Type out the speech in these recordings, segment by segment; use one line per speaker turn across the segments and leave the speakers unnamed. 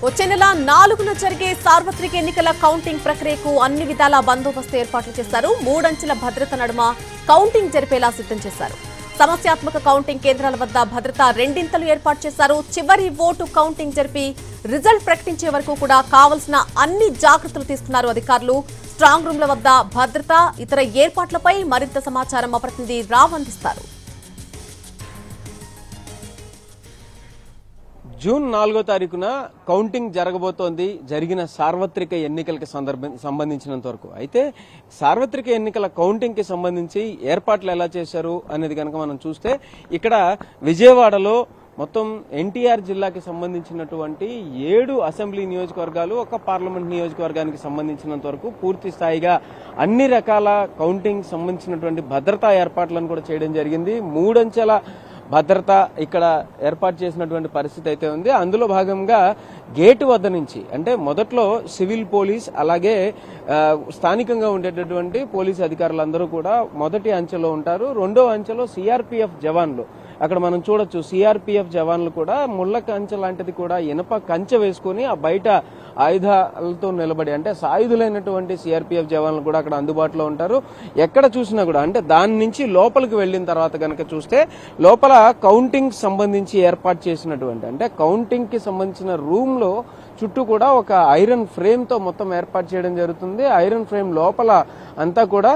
వచ్చే నెల 4న జరిగే సార్వత్రిక ఎన్నికల కౌంటింగ్ ప్రక్రియకు అన్ని విధాల బందోబస్తు ఏర్పాట్లు చేశారు. 3 అంచెల భద్రత నడుమ కౌంటింగ్ జరిపేలా సిద్ధం చేశారు. సమస్యాత్మక కౌంటింగ్ కేంద్రాల వద్ద భద్రత రెండింతలు ఏర్పాటు చేశారు. చివరి ఓటు కౌంటింగ్ జరిపి రిజల్ట్ ప్రకటించే వరకు కూడా కావాల్సిన అన్ని జాగ్రత్తలు తీసుకున్నారు అధికారులు. స్ట్రాంగ్ రూమ్ల వద్ద భద్రత, ఇతర ఏర్పాట్లపై మరింత సమాచారం మా ప్రతినిధి రావ్ అందిస్తారు.
జూన్ 4వ తారీఖున కౌంటింగ్ జరగబోతోంది. జరిగిన సార్వత్రిక ఎన్నికలకు సంబంధించినంత వరకు అయితే సార్వత్రిక ఎన్నికల కౌంటింగ్ కి సంబంధించి ఏర్పాట్లు ఎలా చేశారు అనేది కనుక మనం చూస్తే ఇక్కడ విజయవాడలో మొత్తం ఎన్టీఆర్ జిల్లాకి సంబంధించినటువంటి 7 అసెంబ్లీ నియోజకవర్గాలు, ఒక పార్లమెంట్ నియోజకవర్గానికి సంబంధించినంత వరకు పూర్తి స్థాయిగా అన్ని రకాల కౌంటింగ్ సంబంధించినటువంటి భద్రతా ఏర్పాట్లను కూడా చేయడం జరిగింది. 3 అంచెల భద్రత ఇక్కడ ఏర్పాటు చేసినటువంటి పరిస్థితి అయితే ఉంది. అందులో భాగంగా గేటు వద్ద నుంచి అంటే మొదట్లో సివిల్ పోలీస్ అలాగే స్థానికంగా ఉండేటటువంటి పోలీసు అధికారులందరూ కూడా మొదటి అంచెలో ఉంటారు. రెండో అంచెలో సిఆర్పీఎఫ్ జవాన్లు అక్కడ మనం చూడొచ్చు. సిఆర్పీఎఫ్ జవాన్లు కూడా ముళ్ల కంచె లాంటిది కూడా ఇనప కంచె వేసుకుని ఆ బయట ఆయుధాలతో నిలబడి అంటే సాయుధులైనటువంటి సిఆర్పీఎఫ్ జవాన్లు కూడా అక్కడ అందుబాటులో ఉంటారు. ఎక్కడ చూసినా కూడా అంటే దాని నుంచి లోపలికి వెళ్లిన తర్వాత కనుక చూస్తే లోపల కౌంటింగ్ సంబంధించి ఏర్పాటు చేసినటువంటి అంటే కౌంటింగ్ కి సంబంధించిన రూమ్ లో చుట్టూ కూడా ఒక ఐరన్ ఫ్రేమ్ తో మొత్తం ఏర్పాటు చేయడం జరుగుతుంది. ఐరన్ ఫ్రేమ్ లోపల అంతా కూడా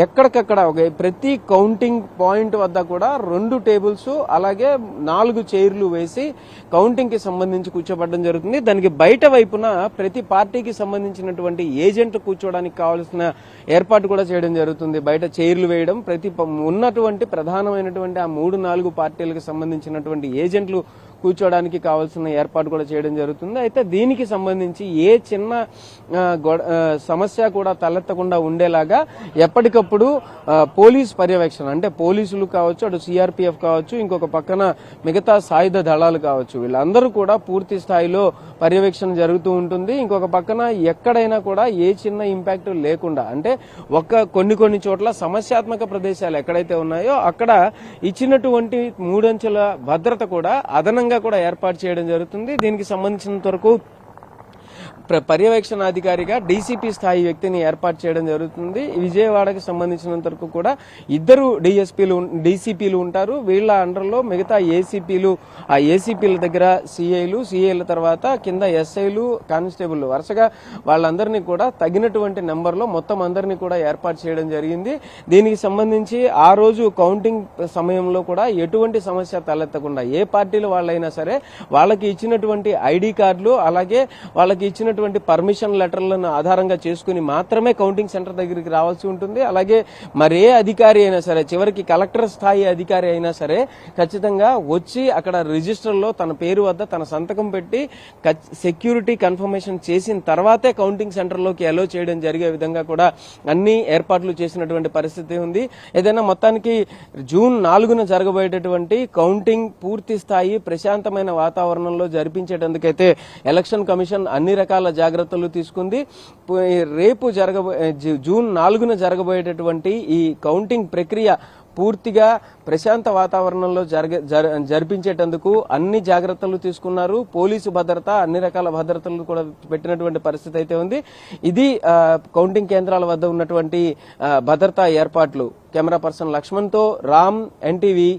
ఎక్కడికక్కడ ప్రతి కౌంటింగ్ పాయింట్ వద్ద కూడా 2 టేబుల్స్ అలాగే 4 చైర్లు వేసి కౌంటింగ్ కి సంబంధించి కూర్చోబడడం జరుగుతుంది. దానికి బయట వైపున ప్రతి పార్టీకి సంబంధించినటువంటి ఏజెంట్లు కూర్చోవడానికి కావాల్సిన ఏర్పాటు కూడా చేయడం జరుగుతుంది. బయట చైర్లు వేయడం, ఉన్నటువంటి ప్రధానమైనటువంటి ఆ 3-4 పార్టీలకు సంబంధించినటువంటి ఏజెంట్లు కూర్చోవడానికి కావాల్సిన ఏర్పాటు కూడా చేయడం జరుగుతుంది. అయితే దీనికి సంబంధించి ఏ చిన్న సమస్య కూడా తలెత్తకుండా ఉండేలాగా ఎప్పటికప్పుడు పోలీస్ పర్యవేక్షణ అంటే పోలీసులు కావచ్చు, అటు సిఆర్పీఎఫ్ కావచ్చు, ఇంకొక పక్కన మిగతా సాయుధ దళాలు కావచ్చు, వీళ్ళందరూ కూడా పూర్తి స్థాయిలో పర్యవేక్షణ జరుగుతూ ఉంటుంది. ఇంకొక పక్కన ఎక్కడైనా కూడా ఏ చిన్న ఇంపాక్ట్ లేకుండా అంటే కొన్ని చోట్ల సమస్యాత్మక ప్రదేశాలు ఎక్కడైతే ఉన్నాయో అక్కడ ఇచ్చినటువంటి 3 అంచెల భద్రత కూడా అదనంగా కూడా ఏర్పాటు చేయడం జరుగుతుంది. దీనికి సంబంధించినంత వరకు పర్యవేక్షణాధికారిగా డీసీపీ స్థాయి వ్యక్తిని ఏర్పాటు చేయడం జరుగుతుంది. విజయవాడకి సంబంధించినంత వరకు కూడా 2 డీసీపీలు ఉంటారు. వీళ్ళ అండర్లో మిగతా ఏసీపీలు, ఆ ఏసీపీల దగ్గర సిఐల తర్వాత కింద ఎస్ఐలు, కానిస్టేబుల్ వరుసగా వాళ్ళందరినీ కూడా తగినటువంటి నెంబర్లో మొత్తం అందరినీ కూడా ఏర్పాటు చేయడం జరిగింది. దీనికి సంబంధించి ఆ రోజు కౌంటింగ్ సమయంలో కూడా ఎటువంటి సమస్య తలెత్తకుండా ఏ పార్టీలు వాళ్ళైనా సరే వాళ్ళకి ఇచ్చినటువంటి ఐడి కార్డులు అలాగే వాళ్ళకి ఇచ్చినటువంటి పర్మిషన్ లెటర్లను ఆధారంగా చేసుకుని మాత్రమే కౌంటింగ్ సెంటర్ దగ్గరికి రావాల్సి ఉంటుంది. అలాగే మరే అధికారి అయినా సరే, చివరికి కలెక్టర్ స్థాయి అధికారి అయినా సరే ఖచ్చితంగా వచ్చి అక్కడ రిజిస్టర్ లో తన పేరు వద్ద తన సంతకం పెట్టి సెక్యూరిటీ కన్ఫర్మేషన్ చేసిన తర్వాతే కౌంటింగ్ సెంటర్ లోకి అలో చేయడం జరిగే విధంగా కూడా అన్ని ఏర్పాట్లు చేసినటువంటి పరిస్థితి ఉంది. ఏదైనా మొత్తానికి జూన్ 4న జరగబోయేటటువంటి కౌంటింగ్ పూర్తి స్థాయి ప్రశాంతమైన వాతావరణంలో జరిపించేటందుకైతే ఎలక్షన్ కమిషన్ అన్ని రకాల జాగ్రత్తలు తీసుకుంది. రేపు జూన్ 4న జరగబోయేటటువంటి ఈ కౌంటింగ్ ప్రక్రియ పూర్తిగా ప్రశాంత వాతావరణంలో జరిపించేటందుకు అన్ని జాగ్రత్తలు తీసుకున్నారు. పోలీసు భద్రత, అన్ని రకాల భద్రతలు కూడా పెట్టినటువంటి పరిస్థితి అయితే ఉంది. ఇది కౌంటింగ్ కేంద్రాల వద్ద ఉన్నటువంటి భద్రతా ఏర్పాట్లు. కెమెరా పర్సన్ లక్ష్మణ్తో రామ్, ఎన్టీవీ,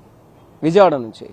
విజయవాడ నుంచి.